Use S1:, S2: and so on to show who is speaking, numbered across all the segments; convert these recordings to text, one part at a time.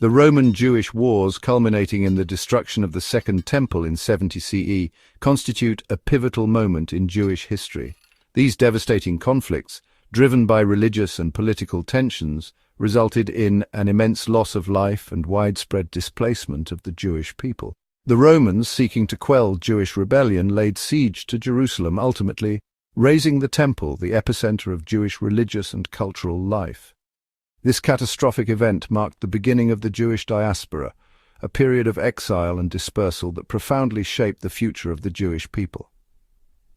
S1: The Roman-Jewish wars, culminating in the destruction of the Second Temple in 70 CE, constitute a pivotal moment in Jewish history. These devastating conflicts, driven by religious and political tensions, resulted in an immense loss of life and widespread displacement of the Jewish people. The Romans, seeking to quell Jewish rebellion, laid siege to Jerusalem, ultimately razing the Temple, the epicenter of Jewish religious and cultural life. This catastrophic event marked the beginning of the Jewish diaspora, a period of exile and dispersal that profoundly shaped the future of the Jewish people.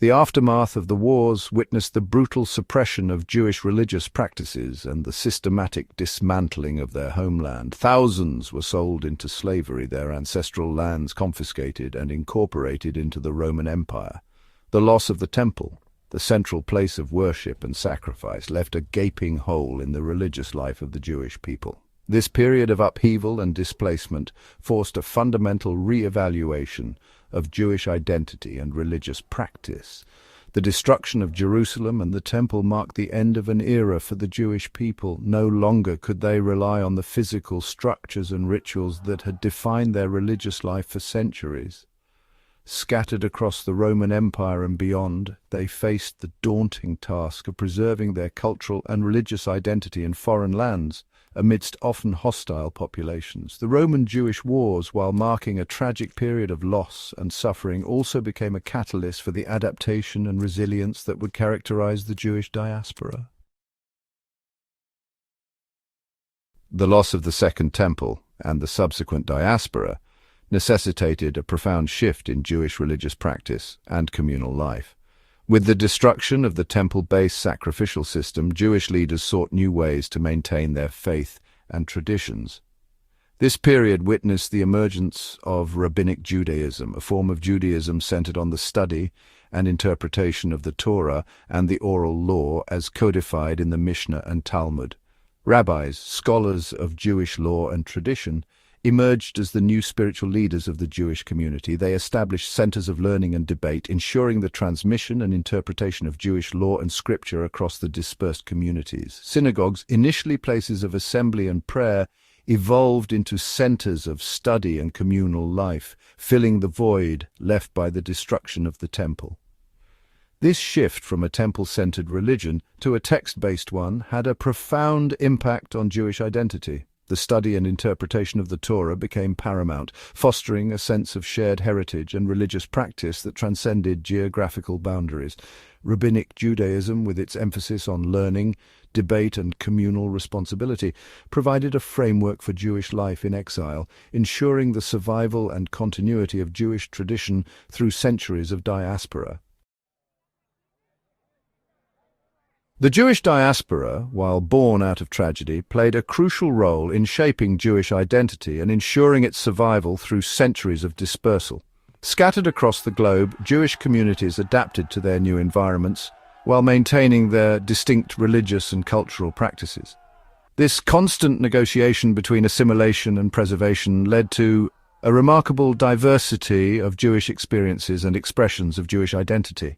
S1: The aftermath of the wars witnessed the brutal suppression of Jewish religious practices and the systematic dismantling of their homeland. Thousands were sold into slavery, their ancestral lands confiscated and incorporated into the Roman Empire. The loss of the Temple, the central place of worship and sacrifice, left a gaping hole in the religious life of the Jewish people. This period of upheaval and displacement forced a fundamental re-evaluation of Jewish identity and religious practice. The destruction of Jerusalem and the Temple marked the end of an era for the Jewish people. No longer could they rely on the physical structures and rituals that had defined their religious life for centuries. Scattered across the Roman Empire and beyond, they faced the daunting task of preserving their cultural and religious identity in foreign lands, amidst often hostile populations. The Roman-Jewish wars, while marking a tragic period of loss and suffering, also became a catalyst for the adaptation and resilience that would characterize the Jewish diaspora. The loss of the Second Temple and the subsequent diaspora necessitated a profound shift in Jewish religious practice and communal life. With the destruction of the temple-based sacrificial system, Jewish leaders sought new ways to maintain their faith and traditions. This period witnessed the emergence of Rabbinic Judaism, a form of Judaism centered on the study and interpretation of the Torah and the oral law as codified in the Mishnah and Talmud. Rabbis, scholars of Jewish law and tradition, emerged as the new spiritual leaders of the Jewish community. They established centers of learning and debate, ensuring the transmission and interpretation of Jewish law and scripture across the dispersed communities. Synagogues, initially places of assembly and prayer, evolved into centers of study and communal life, filling the void left by the destruction of the temple. This shift from a temple-centered religion to a text-based one had a profound impact on Jewish identity. The study and interpretation of the Torah became paramount, fostering a sense of shared heritage and religious practice that transcended geographical boundaries. Rabbinic Judaism, with its emphasis on learning, debate, and communal responsibility, provided a framework for Jewish life in exile, ensuring the survival and continuity of Jewish tradition through centuries of diaspora. The Jewish diaspora, while born out of tragedy, played a crucial role in shaping Jewish identity and ensuring its survival through centuries of dispersal. Scattered across the globe, Jewish communities adapted to their new environments while maintaining their distinct religious and cultural practices. This constant negotiation between assimilation and preservation led to a remarkable diversity of Jewish experiences and expressions of Jewish identity.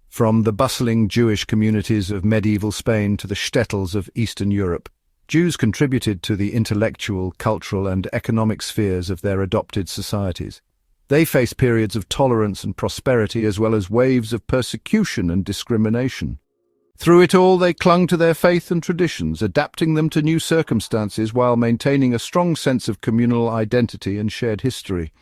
S1: From the bustling Jewish communities of medieval Spain to the shtetls of Eastern Europe, Jews contributed to the intellectual, cultural, and economic spheres of their adopted societies. They faced periods of tolerance and prosperity as well as waves of persecution and discrimination. Through it all, they clung to their faith and traditions, adapting them to new circumstances while maintaining a strong sense of communal identity and shared history.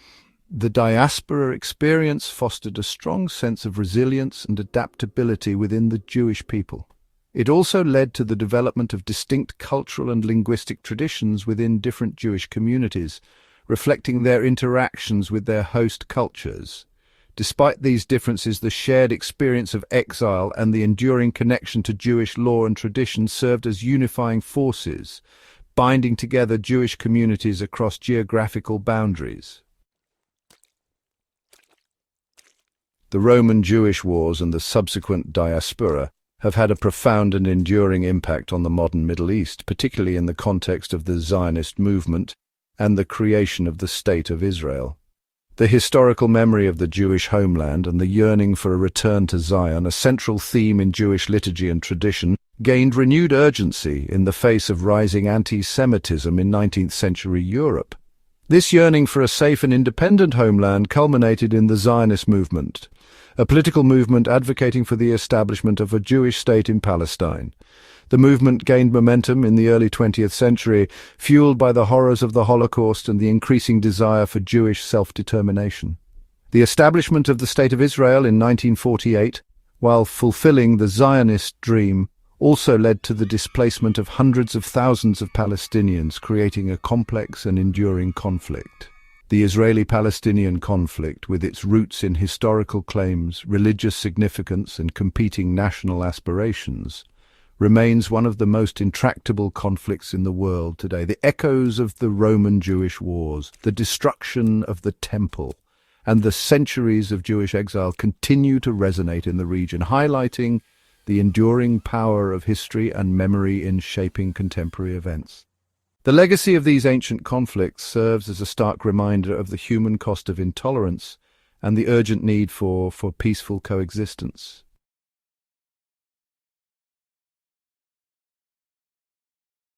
S1: The diaspora experience fostered a strong sense of resilience and adaptability within the Jewish people. It also led to the development of distinct cultural and linguistic traditions within different Jewish communities, reflecting their interactions with their host cultures. Despite these differences, the shared experience of exile and the enduring connection to Jewish law and tradition served as unifying forces, binding together Jewish communities across geographical boundaries. The Roman-Jewish wars and the subsequent diaspora have had a profound and enduring impact on the modern Middle East, particularly in the context of the Zionist movement and the creation of the State of Israel. The historical memory of the Jewish homeland and the yearning for a return to Zion, a central theme in Jewish liturgy and tradition, gained renewed urgency in the face of rising anti-Semitism in 19th century Europe. This yearning for a safe and independent homeland culminated in the Zionist movement, a political movement advocating for the establishment of a Jewish state in Palestine. The movement gained momentum in the early 20th century, fueled by the horrors of the Holocaust and the increasing desire for Jewish self-determination. The establishment of the State of Israel in 1948, while fulfilling the Zionist dream, also led to the displacement of hundreds of thousands of Palestinians, creating a complex and enduring conflict. The Israeli-Palestinian conflict, with its roots in historical claims, religious significance, and competing national aspirations, remains one of the most intractable conflicts in the world today. The echoes of the Roman-Jewish wars, the destruction of the Temple, and the centuries of Jewish exile continue to resonate in the region, highlighting the enduring power of history and memory in shaping contemporary events. The legacy of these ancient conflicts serves as a stark reminder of the human cost of intolerance and the urgent need for peaceful coexistence.